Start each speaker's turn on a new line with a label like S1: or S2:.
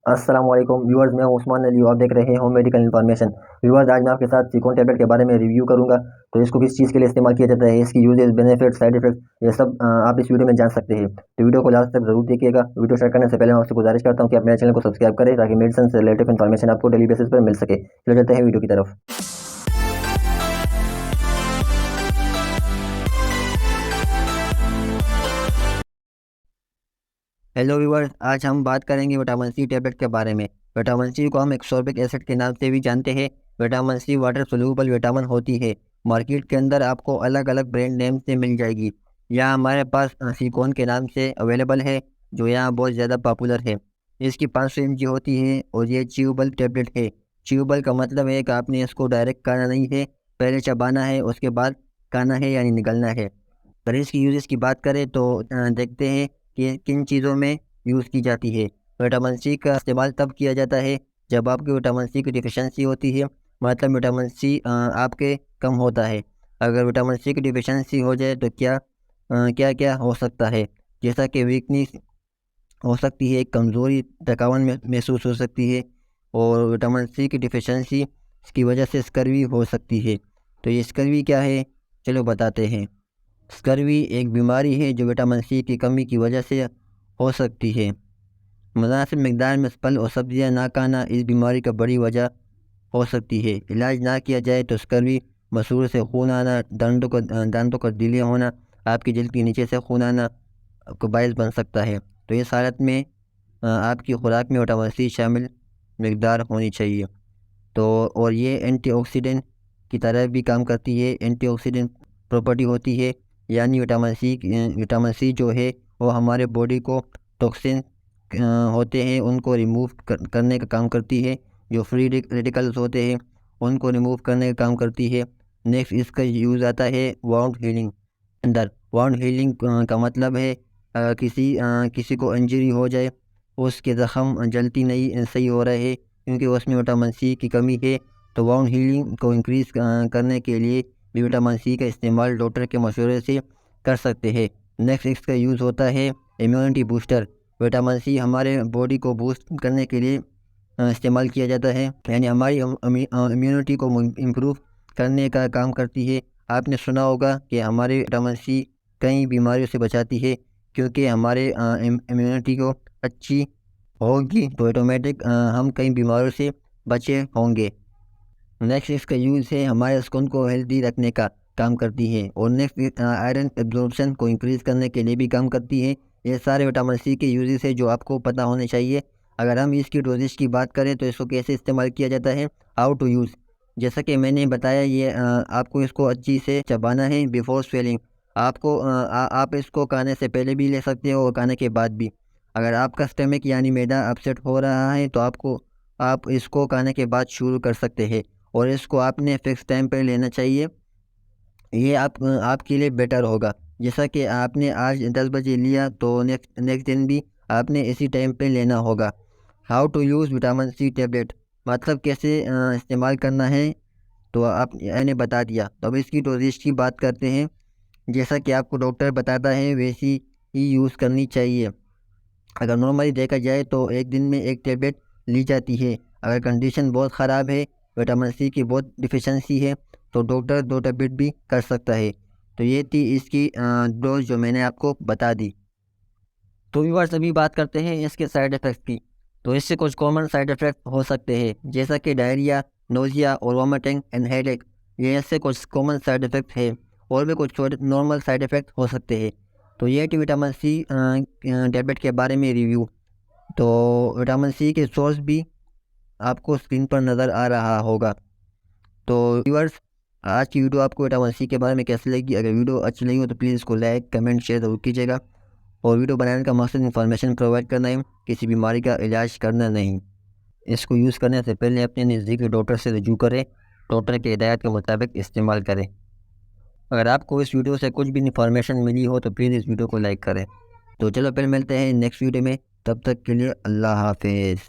S1: अस्सलाम वालेकुम व्यूअर्स, मैं हूं उस्मान अली। आप देख रहे हो मेडिकल इन्फॉर्मेशन। व्यूअर्स, आज मैं आपके साथ सिकोन टैबलेट के बारे में रिव्यू करूंगा। तो इसको किस चीज़ के लिए इस्तेमाल किया जाता है, इसकी यूजेस, बेनिफिट, साइड इफेक्ट, ये सब आप इस वीडियो में जान सकते हैं। तो वीडियो को लास्ट तक जरूर देखिएगा। वीडियो स्टार्ट करने से पहले मैं आपसे गुजारिश करता हूँ कि आप मेरे चैनल को सब्सक्राइब करें ताकि मेडिसिन से रिलेटेड इन्फॉर्मेशन आपको डेली बेसिस पर मिल सके। चले जाते हैं वीडियो की तरफ। हेलो व्यूअर्स, आज हम बात करेंगे विटामिन सी टैबलेट के बारे में। विटामिन सी को हम एक्सोर्बिक एसिड के नाम से भी जानते हैं। Vitamin C water soluble vitamin होती है। मार्केट के अंदर आपको अलग अलग ब्रांड नेम से मिल जाएगी। यहाँ हमारे पास सिकोन के नाम से अवेलेबल है, जो यहाँ बहुत ज़्यादा पॉपुलर है। इसकी 500 mg होती है और ये च्यूबल टैबलेट है। च्यूबल का मतलब है कि आपने इसको डायरेक्ट खाना नहीं है, पहले चबाना है, उसके बाद खाना है यानी निगलना है। अगर इसकी यूजेस की बात करें तो देखते हैं कि किन चीज़ों में यूज़ की जाती है। विटामिन सी का इस्तेमाल तब किया जाता है जब आपकी विटामिन सी की डिफिशेंसी होती है, मतलब विटामिन सी आपके कम होता है। अगर विटामिन सी की डिफिशेंसी हो जाए तो क्या क्या हो सकता है, जैसा कि वीकनेस हो सकती है, कमज़ोरी, थकान में महसूस हो सकती है। और विटामिन सी की डिफिशेंसी की वजह से स्कर्वी हो सकती है। तो ये स्कर्वी क्या है, चलो बताते हैं। स्कर्वी एक बीमारी है जो विटामिन सी की कमी की वजह से हो सकती है। मुनासिब मिकदार में फल और सब्जियां ना खाना इस बीमारी का बड़ी वजह हो सकती है। इलाज ना किया जाए तो स्कर्वी मसूर से खून आना, दांतों का दीले होना, आपकी जल्द के नीचे से खून आना को बायस बन सकता है। तो इस हालत में आपकी खुराक में विटामिन सी शामिल मिकदार होनी चाहिए। तो और ये एंटीऑक्सीडेंट की तरह भी काम करती है। एंटीऑक्सीडेंट प्रॉपर्टी होती है, यानी विटामिन सी जो है वो हमारे बॉडी को टॉक्सिन होते हैं उनको रिमूव करने का काम करती है। जो फ्री रेडिकल्स होते हैं उनको रिमूव करने का काम करती है। नेक्स्ट इसका यूज़ आता है वाउंड हीलिंग अंदर। वाउंड हीलिंग का मतलब है किसी को इंजरी हो जाए, उसके ज़ख़म जल्दी नहीं सही हो रहे हैं क्योंकि उसमें विटामिन सी की कमी है। तो वाउंड हीलिंग को इंक्रीज़ करने के लिए भी विटामिन सी का इस्तेमाल डॉक्टर के मशवरे से कर सकते हैं। नेक्स्ट इसका यूज़ होता है इम्यूनिटी बूस्टर। विटामिन सी हमारे बॉडी को बूस्ट करने के लिए इस्तेमाल किया जाता है, यानी हमारी इम्यूनिटी को इम्प्रूव करने का काम करती है। आपने सुना होगा कि हमारे विटामिन सी कई बीमारियों से बचाती है, क्योंकि हमारे इम्यूनिटी को अच्छी होगी तो ऑटोमेटिक हम कई बीमारियों से बचे होंगे। नेक्स्ट इसका यूज़ है हमारे स्किन को हेल्दी रखने का काम करती है। और नेक्स्ट आयरन एब्जॉर्प्शन को इंक्रीज़ करने के लिए भी काम करती है। ये सारे विटामिन सी के यूजेस है जो आपको पता होने चाहिए। अगर हम इसकी डोजेज की बात करें तो इसको कैसे इस्तेमाल किया जाता है, हाउ टू यूज़, जैसा कि मैंने बताया, ये आपको इसको अच्छी से चबाना है बिफोर स्वेलिंग। आपको आप इसको खाने से पहले भी ले सकते हो और खाने के बाद भी। अगर आपका स्टमक यानी मैदा अपसेट हो रहा है तो आप इसको खाने के बाद शुरू कर सकते हैं और इसको आपने फिक्स टाइम पर लेना चाहिए। ये आपके लिए बेटर होगा। जैसा कि आपने आज 10 बजे लिया तो नेक्स्ट दिन भी आपने इसी टाइम पे लेना होगा। How to use vitamin C tablet, मतलब कैसे इस्तेमाल करना है, तो आप मैंने बता दिया। तो अब इसकी डोजेज की बात करते हैं। जैसा कि आपको डॉक्टर बताता है वैसी ही यूज़ करनी चाहिए। अगर नॉर्मली देखा जाए तो एक दिन में एक टैबलेट ली जाती है। अगर कंडीशन बहुत ख़राब है, विटामिन सी की बहुत डिफिशेंसी है, तो डॉक्टर 2 टैबलेट भी कर सकता है। तो ये थी इसकी डोज जो मैंने आपको बता दी। तो व्यूअर्स, अभी बात करते हैं इसके साइड इफ़ेक्ट्स की। तो इससे कुछ कॉमन साइड इफ़ेक्ट हो सकते हैं, जैसा कि डायरिया, नोज़िया और वॉमिटिंग एंड हेडेक। ये इससे कुछ कॉमन साइड इफ़ेक्ट है। और भी कुछ छोटे नॉर्मल साइड इफ़ेक्ट हो सकते हैं। तो ये थी विटामिन सी टैबलेट के बारे में रिव्यू। तो विटामिन सी के सोर्स भी आपको स्क्रीन पर नज़र आ रहा होगा। तो व्यूअर्स, आज की वीडियो आपको विटामिन सी के बारे में कैसी लगी? अगर वीडियो अच्छी लगी हो तो प्लीज़ इसको लाइक, कमेंट, शेयर ज़रूर कीजिएगा। और वीडियो बनाने का मकसद इन्फॉर्मेशन प्रोवाइड करना है, किसी बीमारी का इलाज करना नहीं। इसको यूज़ करने से पहले अपने नज़दीकी डॉक्टर से रजू करें, डॉक्टर की हिदायत के मुताबिक इस्तेमाल करें। अगर आपको इस वीडियो से कुछ भी इन्फॉर्मेशन मिली हो तो प्लीज़ इस वीडियो को लाइक करें। तो चलो फिर मिलते हैं नेक्स्ट वीडियो में, तब तक के लिए अल्लाह हाफिज़।